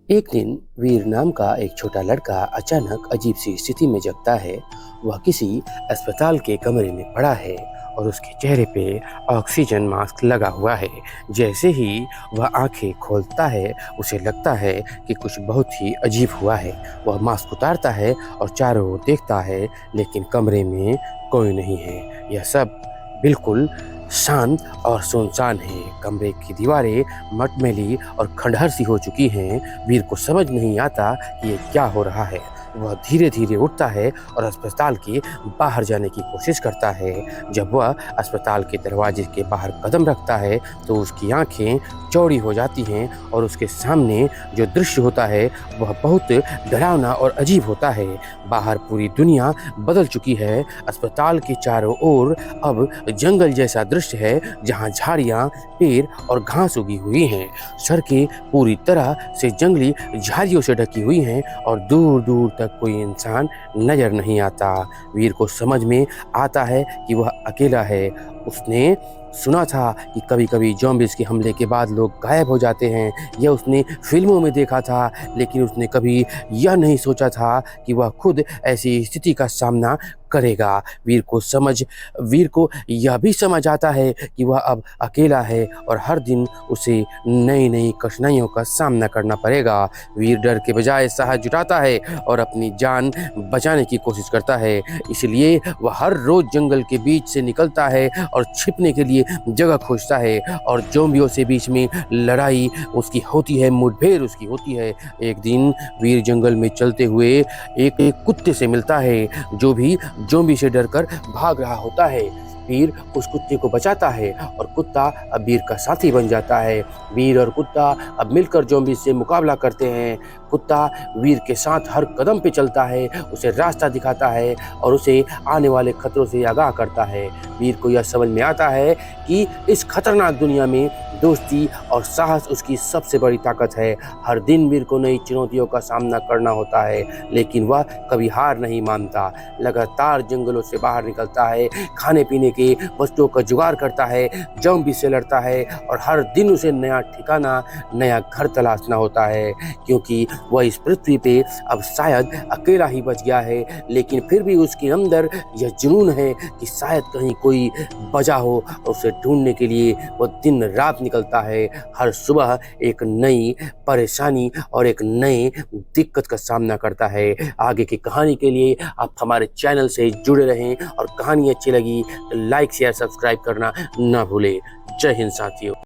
एक दिन वीर नाम का एक छोटा लड़का अचानक अजीब सी स्थिति में जगता है। वह किसी अस्पताल के कमरे में पड़ा है और उसके चेहरे पे ऑक्सीजन मास्क लगा हुआ है। जैसे ही वह आंखें खोलता है उसे लगता है कि कुछ बहुत ही अजीब हुआ है। वह मास्क उतारता है और चारों ओर देखता है, लेकिन कमरे में कोई नहीं है। यह सब बिल्कुल शांत और सुनसान है। कमरे की दीवारें मटमैली और खंडहर सी हो चुकी हैं। वीर को समझ नहीं आता कि ये क्या हो रहा है। वह धीरे धीरे उठता है और अस्पताल के बाहर जाने की कोशिश करता है। जब वह अस्पताल के दरवाजे के बाहर कदम रखता है तो उसकी आंखें चौड़ी हो जाती हैं और उसके सामने जो दृश्य होता है वह बहुत डरावना और अजीब होता है। बाहर पूरी दुनिया बदल चुकी है। अस्पताल के चारों ओर अब जंगल जैसा दृश्य है, जहां झाड़ियां, पेड़ और घास उगी हुई हैं। सड़कें पूरी तरह से जंगली झाड़ियों से ढकी हुई हैं और दूर दूर तक कोई इंसान नजर नहीं आता। वीर को समझ में आता है कि वह अकेला है। उसने सुना था कि कभी कभी ज़ॉम्बीज़ के हमले के बाद लोग गायब हो जाते हैं। यह उसने फिल्मों में देखा था, लेकिन उसने कभी यह नहीं सोचा था कि वह खुद ऐसी स्थिति का सामना करेगा। वीर को यह भी समझ आता है कि वह अब अकेला है और हर दिन उसे नई नई कठिनाइयों का सामना करना पड़ेगा। वीर डर के बजाय साहस जुटाता है और अपनी जान बचाने की कोशिश करता है। इसलिए वह हर रोज जंगल के बीच से निकलता है और छिपने के लिए जगह खोजता है। और ज़ॉम्बियों से बीच में लड़ाई उसकी होती है, मुठभेड़ उसकी होती है। एक दिन वीर जंगल में चलते हुए एक कुत्ते से मिलता है, जो भी ज़ॉम्बी से डरकर भाग रहा होता है। वीर उस कुत्ते को बचाता है और कुत्ता अब वीर का साथी बन जाता है। वीर और कुत्ता अब मिलकर ज़ॉम्बी से मुकाबला करते हैं। कुत्ता वीर के साथ हर कदम पे चलता है, उसे रास्ता दिखाता है और उसे आने वाले खतरों से आगाह करता है। वीर को यह समझ में आता है कि इस खतरनाक दुनिया में दोस्ती और साहस उसकी सबसे बड़ी ताकत है। हर दिन वीर को नई चुनौतियों का सामना करना होता है, लेकिन वह कभी हार नहीं मानता। लगातार जंगलों से बाहर निकलता है, खाने पीने के वस्तुओं का जुगाड़ करता है, ज़ॉम्बी से लड़ता है और हर दिन उसे नया ठिकाना, नया घर तलाशना होता है। क्योंकि वह इस पृथ्वी पे अब शायद अकेला ही बच गया है, लेकिन फिर भी उसके अंदर यह जुनून है कि शायद कहीं कोई बचा हो। उसे ढूंढने के लिए वो दिन रात निकलता है। हर सुबह एक नई परेशानी और एक नई दिक्कत का सामना करता है। आगे की कहानी के लिए आप हमारे चैनल से जुड़े रहें और कहानी अच्छी लगी तो लाइक शेयर सब्सक्राइब करना ना भूलें। जय हिंद साथियों।